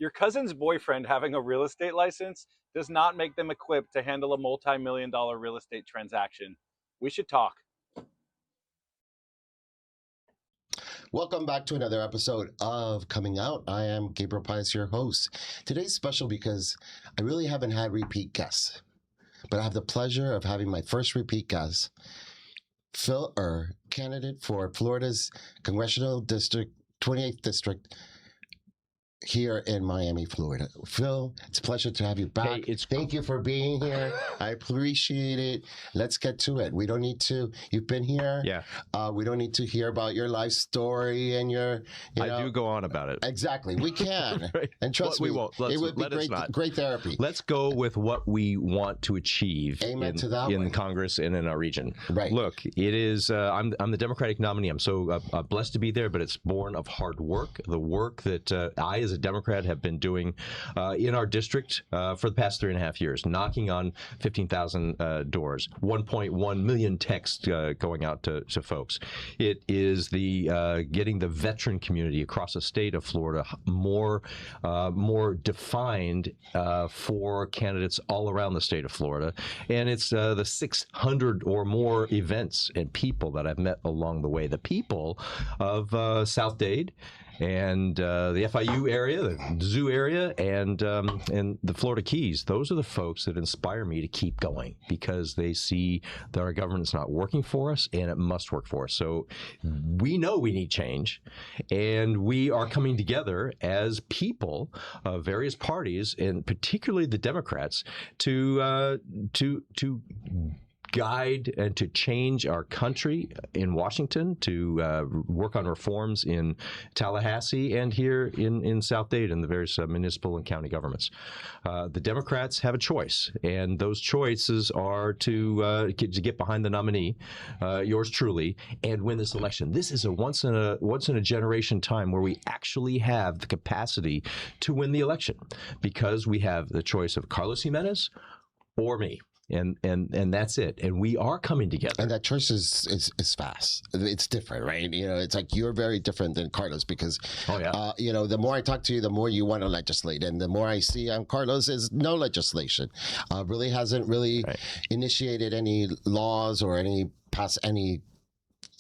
Your cousin's boyfriend having a real estate license does not make them equipped to handle a multi-million-dollar real estate transaction. We should talk. Welcome back to another episode of Coming Out. I am Gabriel Paez, your host. Today's special because I really haven't had repeat guests, but I have the pleasure of having my first repeat guest, Phil Ehr, candidate for Florida's Congressional District, 28th District, here in Miami, Florida. Phil, it's a pleasure to have you back. Hey, Thank you for being here. I appreciate it. Let's get to it. We don't need to, you've been here. Yeah. We don't need to hear about your life story and your, I do go on about it. Exactly. We can. Right. And trust me, we won't. it would be great therapy. Let's go with what we want to achieve in Congress and in our region. Right. Look, it is, I'm the Democratic nominee. I'm so blessed to be there, but it's born of hard work, the work that I, as a Democrat, have been doing in our district for the past 3.5 years, knocking on 15,000 doors, 1.1 million texts going out to folks. It is the getting the veteran community across the state of Florida more defined for candidates all around the state of Florida, and it's the 600 or more events and people that I've met along the way. The people of South Dade and the FIU area, the zoo area, and the Florida Keys. Those are the folks that inspire me to keep going because they see that our government's not working for us and it must work for us. So we know we need change, and we are coming together as people of various parties, and particularly the Democrats, to guide and to change our country in Washington, to work on reforms in Tallahassee and here in South Dade and the various municipal and county governments. The Democrats have a choice, and those choices are to get behind the nominee, yours truly, and win this election. This is a once in a generation time where we actually have the capacity to win the election because we have the choice of Carlos Jimenez or me. And that's it. And we are coming together. And that choice is fast. It's different, right? It's like you're very different than Carlos because, the more I talk to you, the more you want to legislate. And the more I see on Carlos is no legislation. Really hasn't initiated any laws or passed any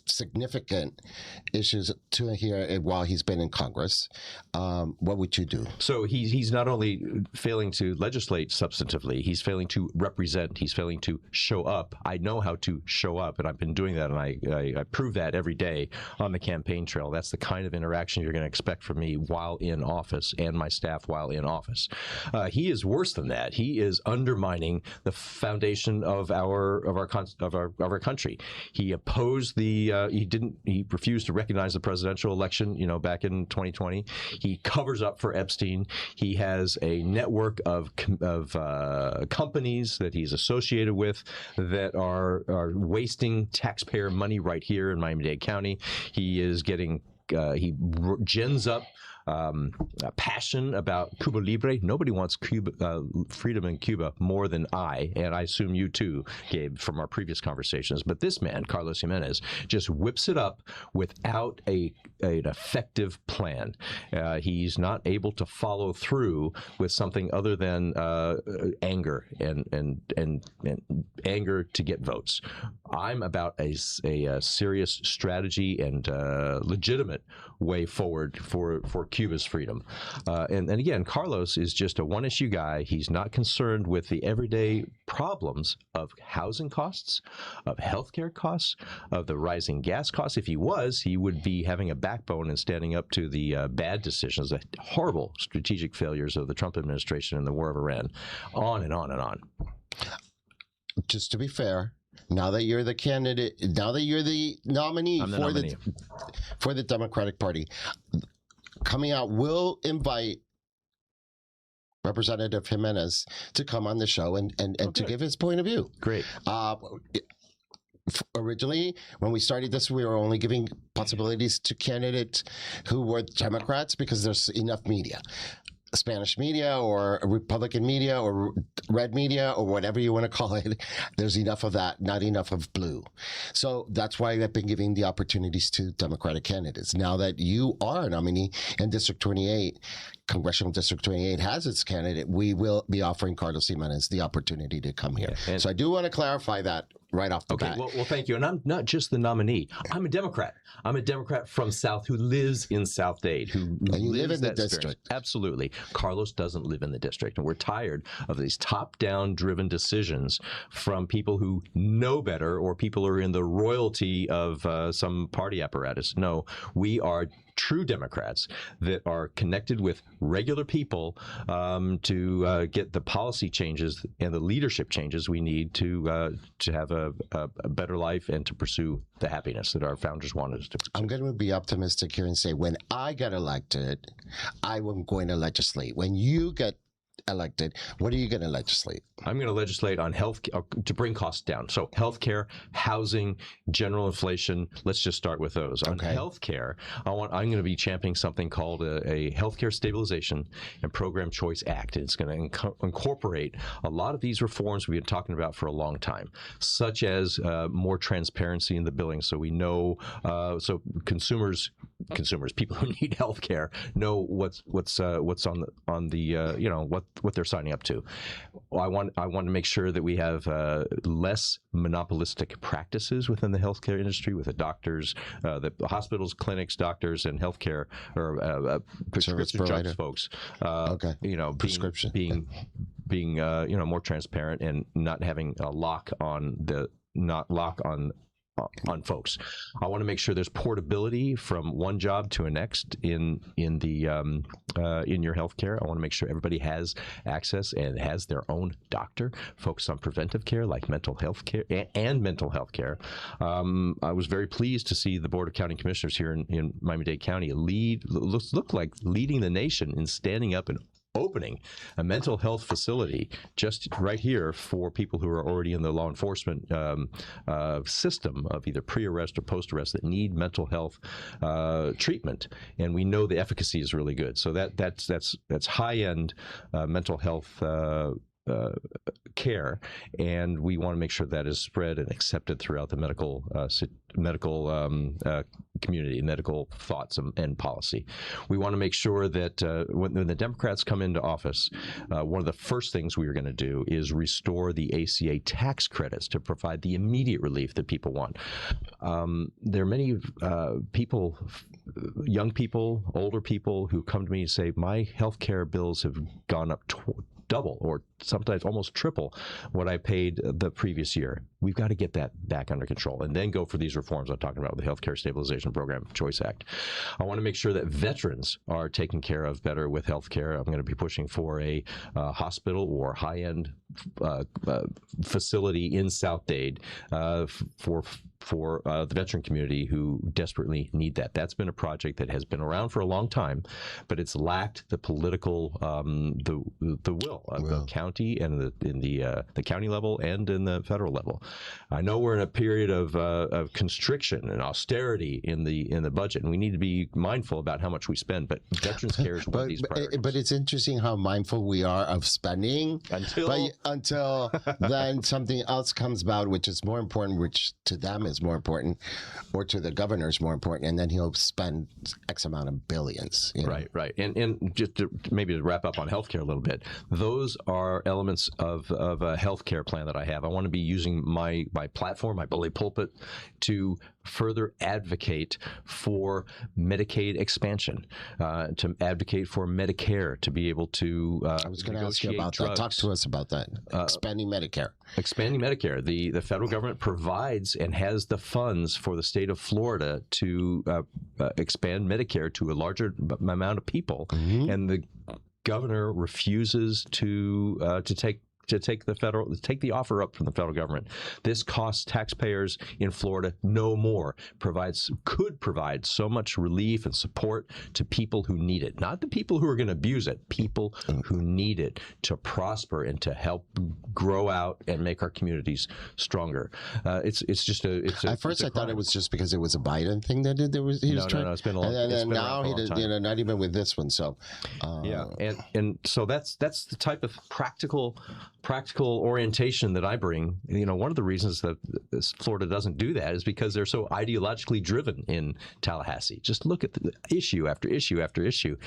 significant issues to here while he's been in Congress. What would you do? So he's not only failing to legislate substantively, he's failing to represent, he's failing to show up. I know how to show up, and I've been doing that, and I prove that every day on the campaign trail. That's the kind of interaction you're going to expect from me while in office and my staff while in office. He is worse than that. He is undermining the foundation of our country. He opposed he refused to recognize the presidential election, back in 2020. He covers up for Epstein. He has a network of companies that he's associated with that are wasting taxpayer money right here in Miami-Dade County. He is getting he gins up passion about Cuba Libre. Nobody wants freedom in Cuba more than I, and I assume you too, Gabe, from our previous conversations. But this man, Carlos Jimenez, just whips it up without an effective plan. He's not able to follow through with something other than anger and anger to get votes. I'm about a serious strategy and legitimate way forward for Cuba's freedom. And again, Carlos is just a one-issue guy. He's not concerned with the everyday problems of housing costs, of healthcare costs, of the rising gas costs. If he was, he would be having a backbone and standing up to the bad decisions, the horrible strategic failures of the Trump administration in the war of Iran, on and on and on. Just to be fair, now that you're the candidate, now that you're the nominee for the Democratic Party, Coming Out will invite Representative Jimenez to come on the show and to give his point of view. Great. Originally, when we started this, we were only giving possibilities to candidates who were Democrats because there's enough media. Spanish media or Republican media or red media or whatever you want to call it. There's enough of that, not enough of blue. So that's why I've been giving the opportunities to Democratic candidates. Now that you are a nominee in District 28, Congressional District 28 has its candidate, we will be offering Carlos Jimenez the opportunity to come here. Yeah, so I do want to clarify that right off the bat. Well, thank you. And I'm not just the nominee. I'm a Democrat. I'm a Democrat from South who lives in South Dade. And you live in the district. Absolutely. Carlos doesn't live in the district. And we're tired of these top-down driven decisions from people who know better or people who are in the royalty of some party apparatus. No, we are true Democrats that are connected with regular people to get the policy changes and the leadership changes we need to have a better life and to pursue the happiness that our founders wanted us to pursue. I'm going to be optimistic here and say when I get elected, I am going to legislate. When you get elected, what are you going to legislate? I'm going to legislate on health to bring costs down. So healthcare, housing, general inflation. Let's just start with those. On healthcare, I'm going to be championing something called a Healthcare Stabilization and Program Choice Act. It's going to incorporate a lot of these reforms we've been talking about for a long time, such as more transparency in the billing, so we know, so consumers, people who need healthcare know what's on the what they're signing up to. I want to make sure that we have less monopolistic practices within the healthcare industry with the doctors, the hospitals, clinics, doctors, and healthcare or prescription drugs folks. Prescription being more transparent and not having a lock on folks. I want to make sure there's portability from one job to a next in your healthcare. I want to make sure everybody has access and has their own doctor. Focus on preventive care like mental health care and mental health care. I was very pleased to see the Board of County Commissioners here in Miami-Dade County look like leading the nation in standing up and opening a mental health facility just right here for people who are already in the law enforcement system of either pre-arrest or post-arrest that need mental health treatment, and we know the efficacy is really good. So that's high-end mental health care, and we want to make sure that is spread and accepted throughout the medical community, medical thoughts and policy. We want to make sure that when the Democrats come into office, one of the first things we are going to do is restore the ACA tax credits to provide the immediate relief that people want. There are many people, young people, older people, who come to me and say, my health care bills have gone up double or sometimes almost triple what I paid the previous year. We've got to get that back under control and then go for these reforms I'm talking about, the Healthcare Stabilization Program Choice Act. I want to make sure that veterans are taken care of better with health care. I'm going to be pushing for a hospital or high-end facility in South Dade for the veteran community who desperately need that. That's been a project that has been around for a long time, but it's lacked the political the will of the county and in the county level and in the federal level. I know we're in a period of constriction and austerity in the budget, and we need to be mindful about how much we spend. But veterans care is one of these priorities. But it's interesting how mindful we are of spending until then something else comes about, which is more important, which to them is more important, or to the governor is more important, and then he'll spend X amount of billions. Right. And just maybe to wrap up on healthcare a little bit, those are elements of a healthcare plan that I have. I want to be using my platform, my bully pulpit, to further advocate for Medicaid expansion, to advocate for Medicare, to be able to I was going to ask you about that. Talk to us about that. Expanding Medicare. Expanding Medicare. The federal government provides and has the funds for the state of Florida to expand Medicare to a larger amount of people, and the governor refuses to take take the offer up from the federal government. This costs taxpayers in Florida no more. Could provide so much relief and support to people who need it, not the people who are going to abuse it. People who need it to prosper and to help grow out and make our communities stronger. It's just a. At first, I thought it was just because it was a Biden thing that did. No. It's been a long. And then now he did. Not even with this one. So. Yeah, and so that's the type of practical orientation that I bring. One of the reasons that Florida doesn't do that is because they're so ideologically driven in Tallahassee. Just look at the issue after issue after issue,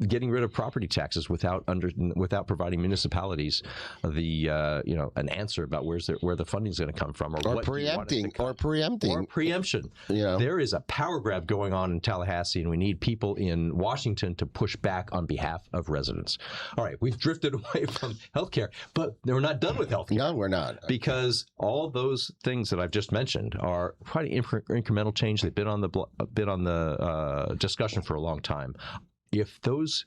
getting rid of property taxes without providing municipalities an answer about where the funding is going to come from, or preempting. There is a power grab going on in Tallahassee, and we need people in Washington to push back on behalf of residents. All right, we've drifted away from healthcare, but we're not done with healthcare. No, we're not. Because all those things that I've just mentioned are quite an incremental change. They've been on the discussion for a long time. If those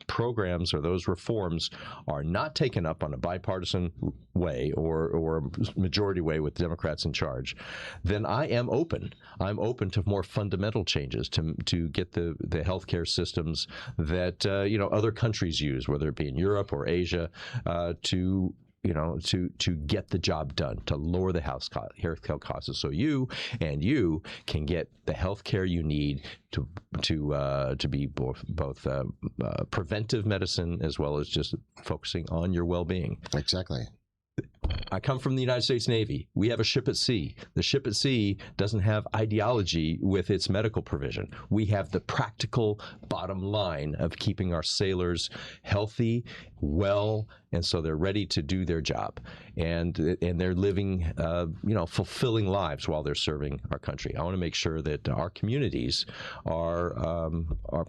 programs or those reforms are not taken up on a bipartisan way or majority way with Democrats in charge, then I am open. I'm open to more fundamental changes to get the healthcare systems that other countries use, whether it be in Europe or Asia, to get the job done, to lower the healthcare costs, so you can get the health care you need to be both preventive medicine as well as just focusing on your well-being. Exactly. I come from the United States Navy. We have a ship at sea. The ship at sea doesn't have ideology with its medical provision. We have the practical bottom line of keeping our sailors healthy, well, and so they're ready to do their job, and they're living, fulfilling lives while they're serving our country. I want to make sure that our communities are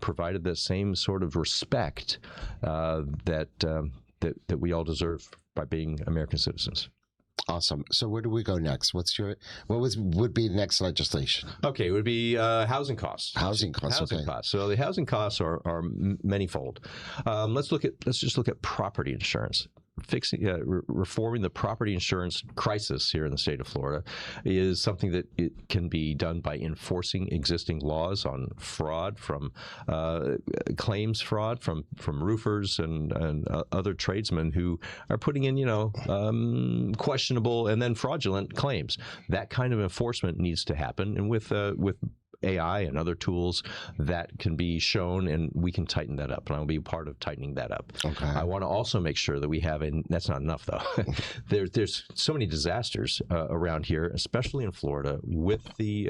provided the same sort of respect that we all deserve by being American citizens. Awesome. So where do we go next? Would be the next legislation? Okay, it would be housing costs. Housing costs. So the housing costs are manifold. Let's just look at property insurance. Reforming the property insurance crisis here in the state of Florida is something that it can be done by enforcing existing laws on fraud from claims fraud from roofers and other tradesmen who are putting in questionable and then fraudulent claims. That kind of enforcement needs to happen, and with AI and other tools that can be shown, and we can tighten that up, and I'll be a part of tightening that up. Okay. I want to also make sure that we have, and that's not enough though, there's so many disasters around here, especially in Florida, with the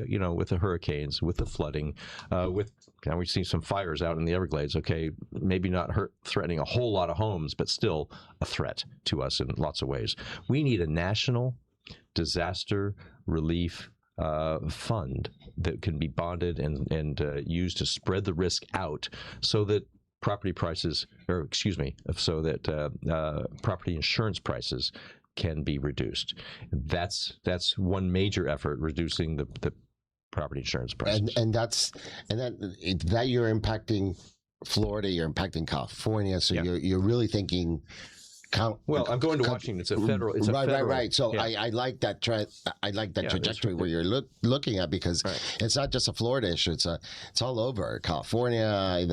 hurricanes, with the flooding, now we've seen some fires out in the Everglades. Okay, maybe not threatening a whole lot of homes, but still a threat to us in lots of ways. We need a national disaster relief fund that can be bonded and used to spread the risk out, so that property insurance prices can be reduced. That's one major effort, reducing the property insurance prices. And that you're impacting Florida, you're impacting California, so you're really thinking. Well, I'm going to Washington. It's a federal. It's a federal. Right. So I like that trend. I like that trajectory where you're looking at, because it's not just a Florida issue. It's all over California,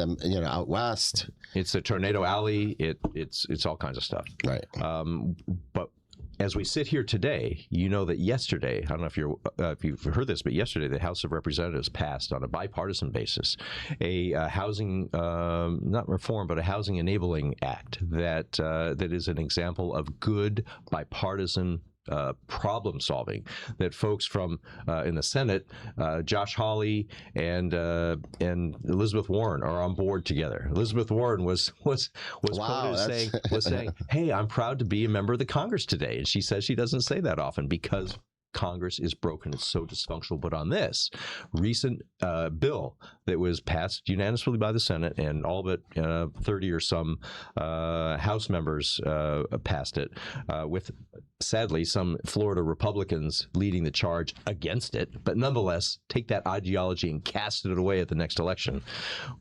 out west. It's a tornado alley. It's all kinds of stuff. Right. But as we sit here today, that yesterday, I don't know if you've heard this, but yesterday the House of Representatives passed on a bipartisan basis a housing, not reform, but a housing enabling act that is an example of good bipartisan problem solving, that folks from in the Senate, Josh Hawley and Elizabeth Warren are on board together. Elizabeth Warren was quoted as saying, "Hey, I'm proud to be a member of the Congress today," and she says she doesn't say that often because Congress is broken. It's so dysfunctional. But on this recent bill that was passed unanimously by the Senate, and all but 30 or some House members passed it, with sadly some Florida Republicans leading the charge against it, but nonetheless take that ideology and cast it away at the next election.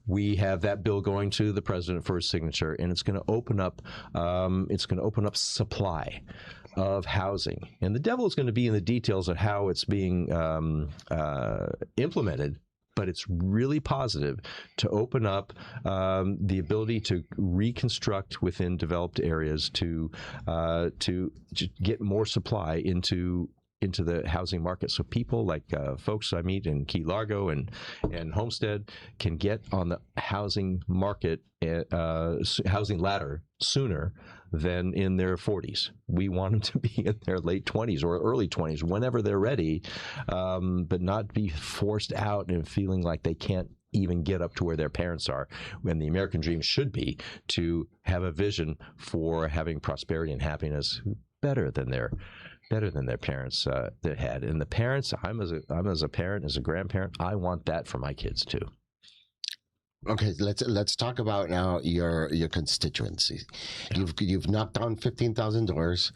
We have that bill going to the president for his signature, and it's going to open up supply of housing. And the devil is going to be in the details of how it's being implemented. But it's really positive to open up the ability to reconstruct within developed areas to get more supply into the housing market, so people like folks I meet in Key Largo and Homestead can get on the housing market, housing ladder sooner than in their 40s. We want them to be in their late 20s or early 20s whenever they're ready, but not be forced out and feeling like they can't even get up to where their parents are, when the American dream should be to have a vision for having prosperity and happiness better than their parents that had. And the parents, I'm as a parent, as a grandparent, I want that for my kids too. Okay, let's talk about now your constituency. You've knocked down 15,000 doors.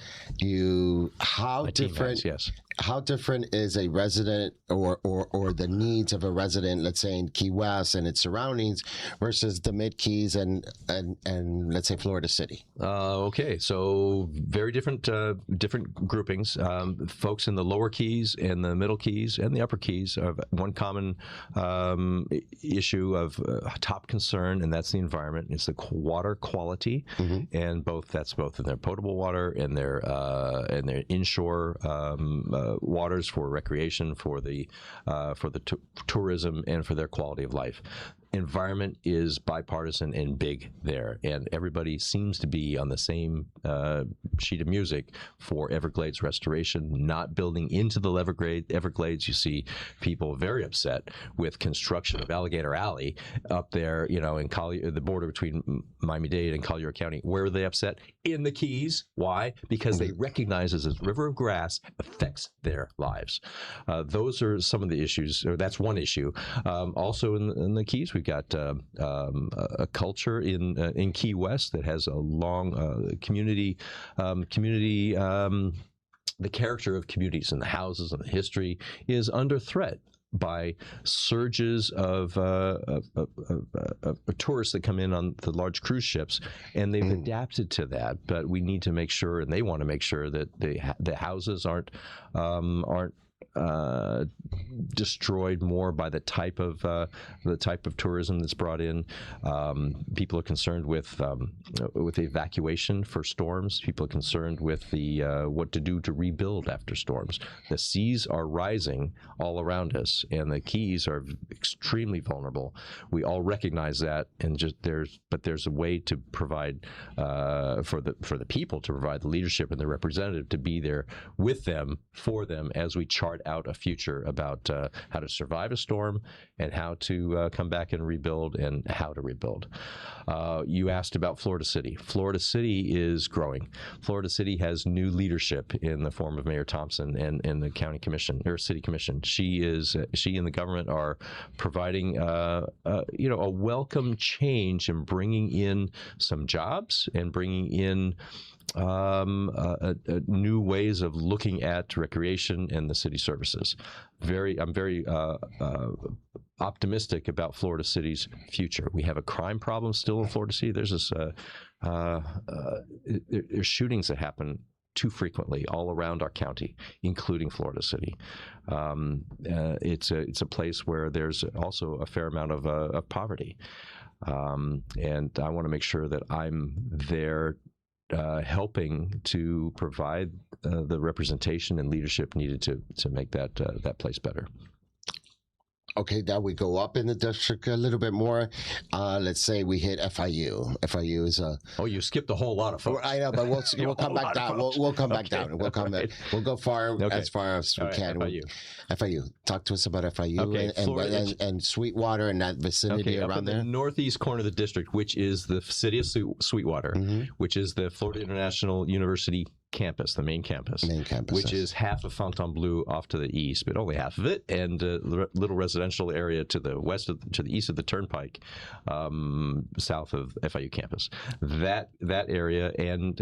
How different is a resident or the needs of a resident, let's say in Key West and its surroundings, versus the Mid Keys and let's say Florida City? Okay, so very different groupings. Folks in the lower Keys and the middle Keys and the upper Keys have one common issue of top concern, and that's the environment. It's the water quality, and that's both in their potable water and their inshore waters for recreation, for the tourism, and for their quality of life. Environment is bipartisan and big there, and everybody seems to be on the same sheet of music for Everglades restoration, not building into the Everglades. You see people very upset with construction of Alligator Alley up there, in the border between Miami-Dade and Collier County. Where are they upset? In the Keys. Why? Because they recognize as this river of grass affects their lives. Those are some of the issues, or that's one issue. Also in the Keys, we've got a culture in Key West that has a long community. The character of communities and the houses and the history is under threat by surges of tourists that come in on the large cruise ships, and they've adapted to that. But we need to make sure, and they want to make sure, that the houses aren't destroyed more by the type of tourism that's brought in. People are concerned with evacuation for storms. People are concerned with what to do to rebuild after storms. The seas are rising all around us, and the Keys are extremely vulnerable. We all recognize that, and there's a way to provide for the people to provide the leadership and the representative to be there with them, for them, as we chart out a future about how to survive a storm and how to come back and rebuild, and how to rebuild. You asked about Florida City. Florida City is growing. Florida City has new leadership in the form of Mayor Thompson and the county commission, or city commission. She and the government are providing a welcome change and bringing in some jobs and bringing in new ways of looking at recreation and the city services. I'm very optimistic about Florida City's future. We have a crime problem still in Florida City. There's there's shootings that happen too frequently all around our county, including Florida City. It's a place where there's also a fair amount of poverty, and I want to make sure that I'm there helping to provide the representation and leadership needed to make that place better. Okay, now we go up in the district a little bit more. Let's say we hit FIU. FIU is a... Oh, you skipped a whole lot of folks. I know, but we'll come back down. We'll come back down. We'll come back. We'll go as far as we can. FIU. FIU. Talk to us about FIU and Sweetwater and that vicinity around there. The northeast corner of the district, which is the city of Sweetwater, which is the Florida International University campus, the main campus, which yes. is half of Fontainebleau off to the east, but only half of it, and a little residential area to the to the east of the Turnpike, south of FIU campus. That area and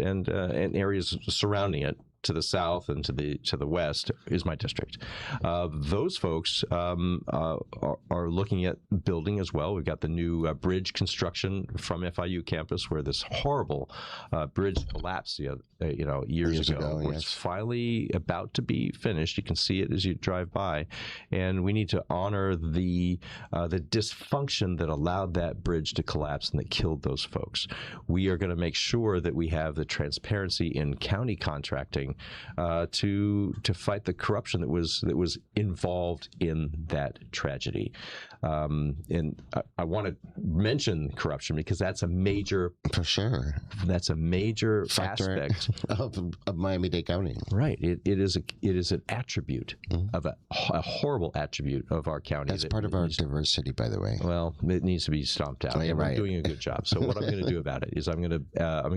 areas surrounding it to the south and to the west is my district. Those folks are looking at building as well. We've got the new bridge construction from FIU campus, where this horrible bridge collapsed years ago. Yes. It's finally about to be finished. You can see it as you drive by, and we need to honor the dysfunction that allowed that bridge to collapse and that killed those folks. We are going to make sure that we have the transparency in county contracting to fight the corruption that was involved in that tragedy. And I want to mention corruption because that's a major, for sure, that's a major factor aspect of Miami-Dade County. Right. It is an attribute of a horrible attribute of our county. That's part of our diversity, by the way. Well, it needs to be stomped out. And we're doing a good job. So what I'm going to do about it is I'm going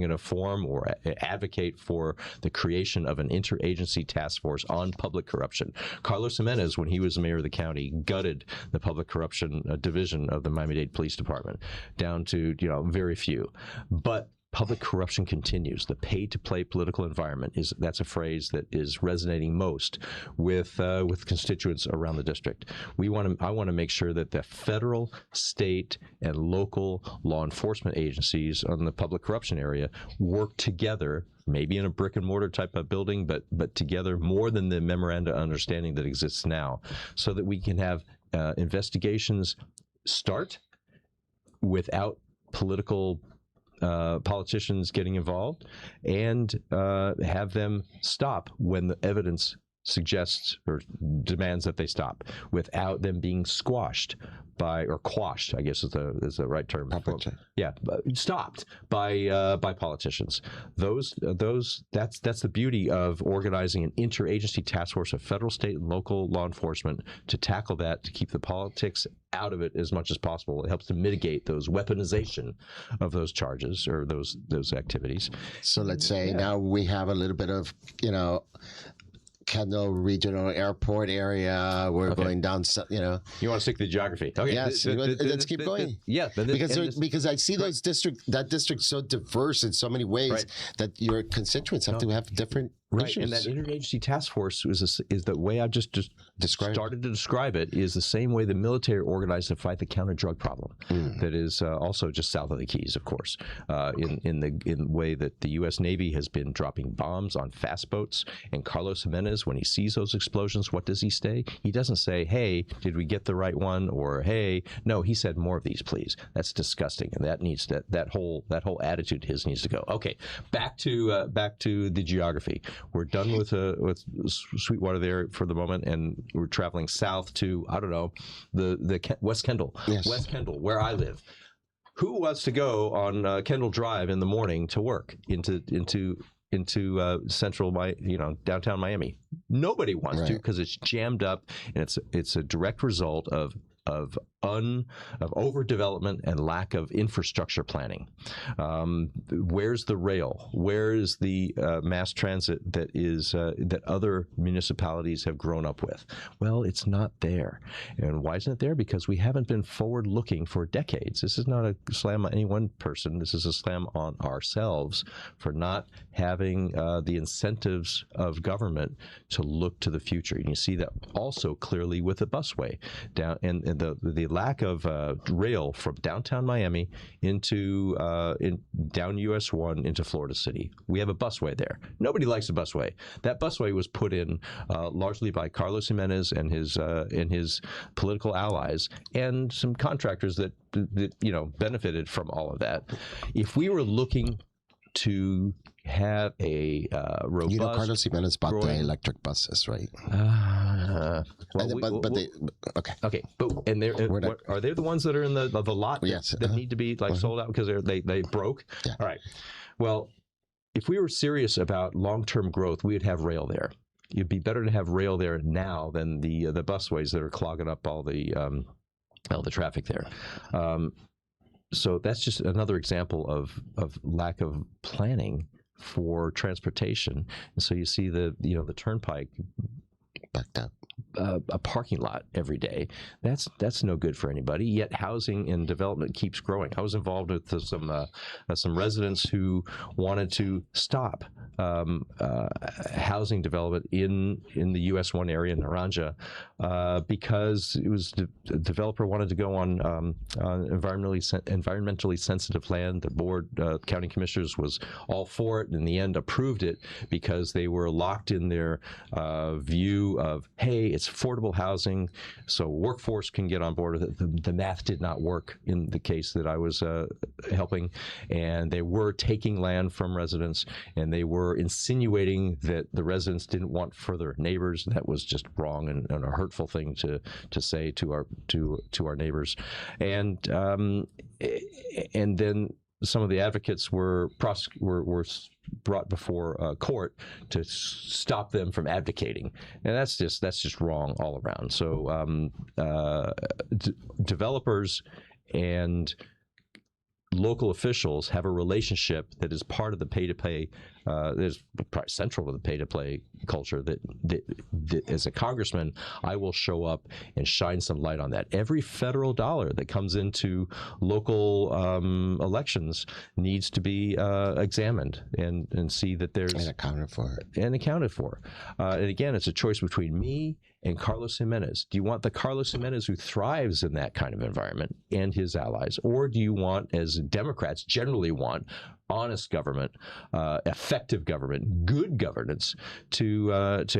to form or advocate for the creation of an interagency task force on public corruption. Carlos Jimenez, when he was mayor of the county, gutted the public corruption division of the Miami-Dade Police Department down to very few. But public corruption continues. The pay-to-play political environment that's a phrase that is resonating most with constituents around the district. I want to make sure that the federal, state, and local law enforcement agencies on the public corruption area work together, maybe in a brick and mortar type of building, but together more than the memoranda of understanding that exists now, so that we can have investigations start without politicians getting involved, and have them stop when the evidence suggests or demands that they stop, without them being squashed or quashed, I guess is the right term. Stopped by politicians. That's the beauty of organizing an interagency task force of federal, state, and local law enforcement to tackle that, to keep the politics out of it as much as possible. It helps to mitigate those weaponization of those charges or those activities. So let's say now we have a little bit of Kendall Regional Airport area. We're going down. You want to stick to the geography? Okay. Yes. Let's keep going. Because I see that district so diverse in so many ways that your constituents have to have different issues. And that interagency task force is the way I just started to describe it, is the same way the military organized to fight the counter drug problem. That is also just south of the Keys, of course, in the way that the U.S. Navy has been dropping bombs on fast boats. And Carlos Jimenez, when he sees those explosions, what does he say? He doesn't say, "Hey, did we get the right one?" or "Hey," no, he said, "More of these, please." That's disgusting, and that whole attitude of his needs to go. Okay, back to the geography. We're done with Sweetwater there for the moment, and we're traveling south to, I don't know, the West Kendall. Yes. West Kendall, where I live. Who wants to go on Kendall Drive in the morning to work into central, downtown Miami? Nobody wants to, because it's jammed up, and it's a direct result of overdevelopment and lack of infrastructure planning. Where's the rail? Where is the mass transit that other municipalities have grown up with? Well, it's not there. And why isn't it there? Because we haven't been forward-looking for decades. This is not a slam on any one person. This is a slam on ourselves for not having the incentives of government to look to the future. And you see that also clearly with the busway down, and the lack of rail from downtown Miami into down US 1 into Florida City. We have a busway there. Nobody likes a busway. That busway was put in largely by Carlos Jimenez and his political allies, and some contractors that benefited from all of that. If we were looking to have a robust, Carlos Jimenez bought the electric buses, right? Okay, but are they the ones that are in the lot that need to be sold out because they broke? Yeah. All right. Well, if we were serious about long-term growth, we would have rail there. It'd be better to have rail there now than the busways that are clogging up all the traffic there. So that's just another example of lack of planning for transportation. And so you see the turnpike Backed up. a parking lot every day. That's no good for anybody. Yet housing and development keeps growing. I was involved with some residents who wanted to stop housing development in the US 1 area in Naranja because it was the developer wanted to go on environmentally sensitive land. The board, county commissioners, was all for it, and in the end approved it because they were locked in their view of, hey, it's affordable housing, so workforce can get on board with it. The math did not work in the case that I was helping, and they were taking land from residents, and they were insinuating that the residents didn't want further neighbors. That was just wrong and a hurtful thing to say to our neighbors, and then some of the advocates were brought before court to stop them from abdicating, and that's just wrong all around. So developers and local officials have a relationship that is part of the pay-to-play, that is probably central to the pay-to-play culture, that as a congressman, I will show up and shine some light on that. Every federal dollar that comes into local elections needs to be examined and see that there's... And accounted for. And accounted for. And again, it's a choice between me and Carlos Jimenez. Do you want the Carlos Jimenez who thrives in that kind of environment and his allies? Or do you want, as Democrats generally want, honest government, effective government, good governance, to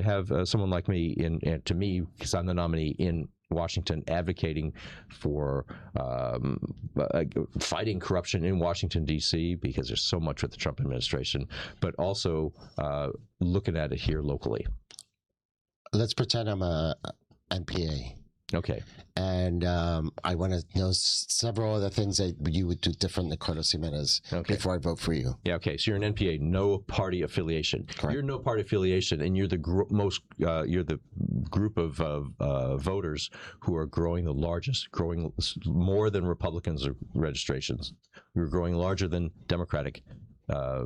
have someone like me, and to me, because I'm the nominee in Washington, advocating for fighting corruption in Washington, D.C., because there's so much with the Trump administration, but also looking at it here locally. Let's pretend I'm a NPA. Okay. And I want to know several other things that you would do different than Carlos Jimenez before I vote for you. Yeah, okay. So you're an NPA, no party affiliation. Correct. You're no party affiliation, and you're the you're the group of voters who are growing the largest, growing more than Republicans' registrations. You're growing larger than Democratic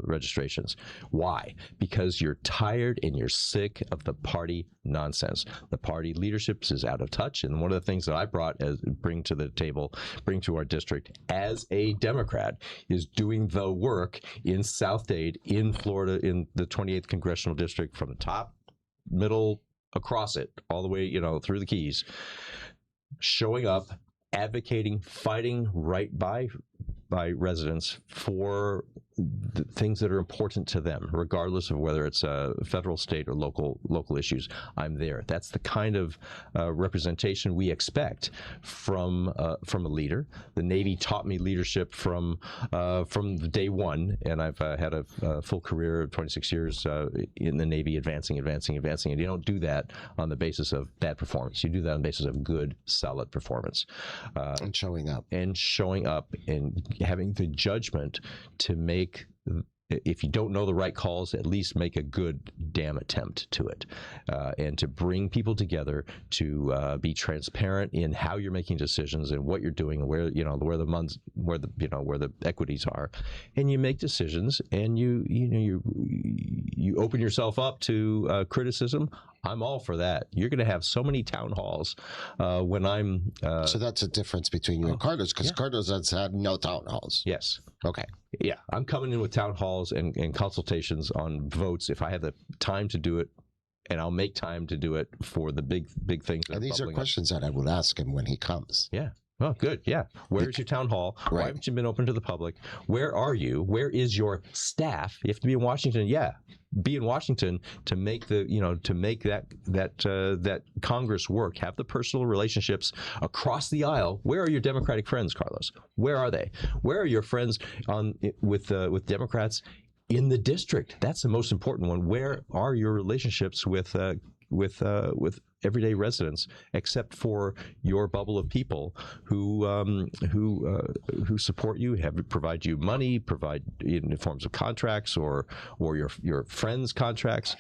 registrations. Why? Because you're tired and you're sick of the party nonsense. The party leadership is out of touch, and one of the things that I bring to the table, bring to our district as a Democrat, is doing the work in South Dade, in Florida, in the 28th Congressional District, from the top, middle, across it, all the way, through the Keys, showing up, advocating, fighting right by residents for the things that are important to them, regardless of whether it's federal, state, or local issues. I'm there. That's the kind of representation we expect from a leader. The Navy taught me leadership from day one, and I've had a full career of 26 years in the Navy, advancing, and you don't do that on the basis of bad performance. You do that on the basis of good, solid performance. And showing up. And having the judgment to make, if you don't know the right calls, at least make a good damn attempt to it, and to bring people together, to be transparent in how you're making decisions and what you're doing, and where the equities are, and you make decisions, and you open yourself up to criticism. I'm all for that. You're going to have so many town halls when I'm... so that's a difference between you and Carlos, because Carlos has had no town halls. Yes. Okay. Yeah, I'm coming in with town halls and consultations on votes if I have the time to do it, and I'll make time to do it for the big things. And these are questions that I will ask him when he comes. Yeah. Oh, good. Yeah. Where's your town hall? Right. Why haven't you been open to the public? Where are you? Where is your staff? You have to be in Washington. Yeah. Be in Washington to make that Congress work. Have the personal relationships across the aisle. Where are your Democratic friends, Carlos? Where are they? Where are your friends with Democrats in the district? That's the most important one. Where are your relationships with everyday residents, except for your bubble of people who support you, provide you money, provide in forms of contracts or your friends' contracts,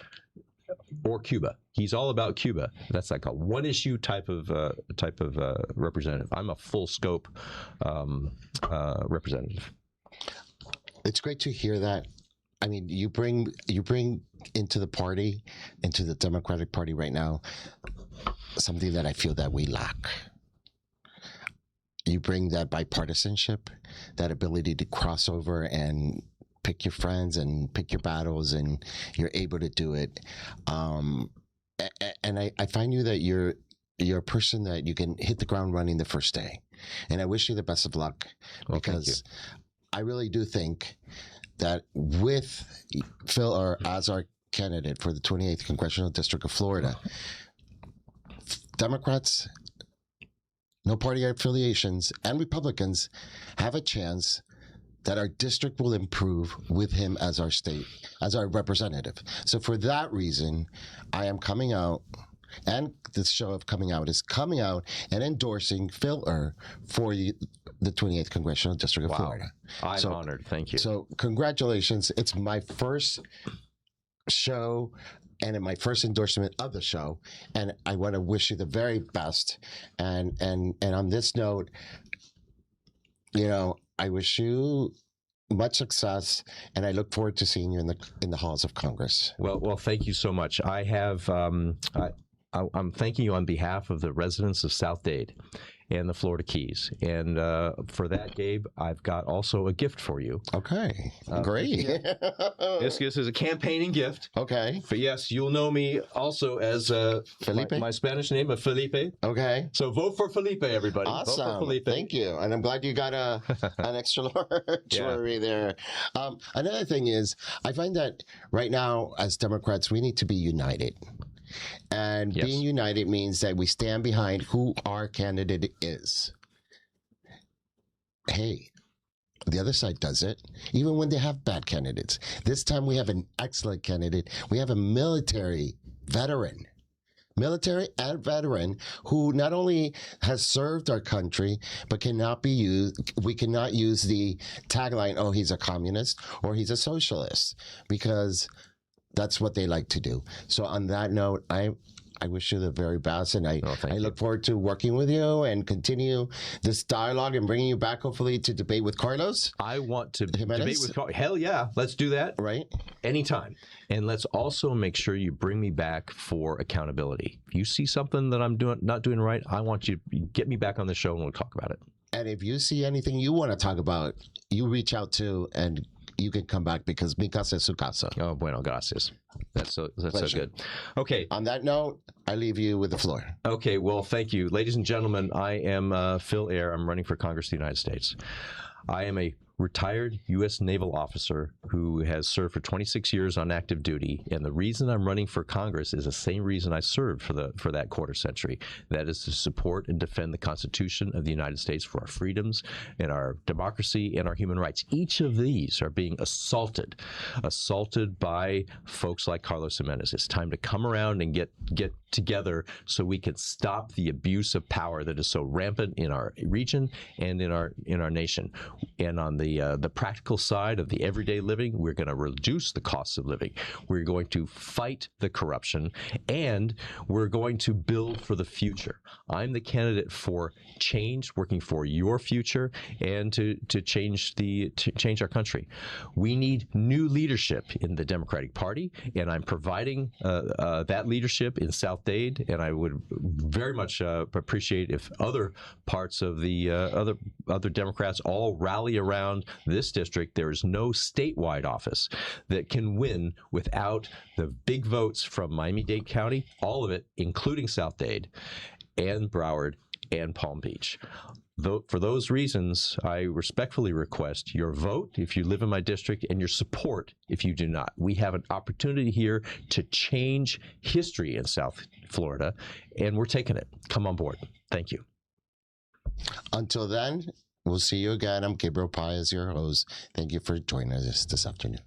or Cuba. He's all about Cuba. That's like a one-issue type of representative. I'm a full scope representative. It's great to hear that. I mean, you bring into the party, into the Democratic Party right now, something that I feel that we lack. You bring that bipartisanship, that ability to cross over and pick your friends and pick your battles, and you're able to do it. And I find you that you're a person that you can hit the ground running the first day. And I wish you the best of luck, because I really do think that with Phil Ehr as our candidate for the 28th Congressional District of Florida, Democrats, no party affiliations, and Republicans have a chance that our district will improve with him as our representative. So for that reason, I am coming out, and this show of coming out is coming out and endorsing Phil Ehr for the 28th Congressional District of Florida. I'm honored. Thank you. So congratulations. It's my first show and my first endorsement of the show, and I want to wish you the very best. And on this note, I wish you much success, and I look forward to seeing you in the halls of Congress. Well, thank you so much. I have I'm thanking you on behalf of the residents of South Dade and the Florida Keys. And for that, Gabe, I've got also a gift for you. Okay, great. This is a campaigning gift. Okay. But yes, you'll know me also as Felipe. My Spanish name of Felipe. Okay. So vote for Felipe, everybody. Awesome. Vote for Felipe. Thank you. And I'm glad you got an extra large for me there. Another thing is, I find that right now, as Democrats, we need to be united. And being united means that we stand behind who our candidate is. Hey, the other side does it, even when they have bad candidates. This time we have an excellent candidate. We have a military and veteran who not only has served our country, but we cannot use the tagline, oh, he's a communist or he's a socialist, because that's what they like to do. So on that note, I wish you the very best, and I look forward to working with you and continue this dialogue and bringing you back, hopefully, to debate with Carlos. I want to Jimenez? debate with Carlos. Hell yeah, let's do that. Right. Anytime. And let's also make sure you bring me back for accountability. If you see something that I'm not doing right, I want you to get me back on the show and we'll talk about it. And if you see anything you want to talk about, you reach out to, and you can come back, because mi casa es su casa. Oh, bueno, gracias. That's so good. Okay. On that note, I leave you with the floor. Okay, well, thank you. Ladies and gentlemen, I am Phil Ehr. I'm running for Congress of the United States. I am a retired U.S. naval officer who has served for 26 years on active duty, and the reason I'm running for Congress is the same reason I served for that quarter century. That is to support and defend the Constitution of the United States for our freedoms and our democracy and our human rights. Each of these are being assaulted by folks like Carlos Jimenez. It's time to come around and get together so we can stop the abuse of power that is so rampant in our region and in our nation. And on the practical side of the everyday living, we're going to reduce the costs of living. We're going to fight the corruption, and we're going to build for the future. I'm the candidate for change, working for your future and to change our country. We need new leadership in the Democratic Party, and I'm providing that leadership in South Dade, and I would very much appreciate if other parts of the other Democrats all rally around this district. There is no statewide office that can win without the big votes from Miami-Dade County, all of it, including South Dade and Broward and Palm Beach. For those reasons, I respectfully request your vote if you live in my district, and your support if you do not. We have an opportunity here to change history in South Florida, and we're taking it. Come on board. Thank you. Until then, we'll see you again. I'm Gabriel Paez, your host. Thank you for joining us this afternoon.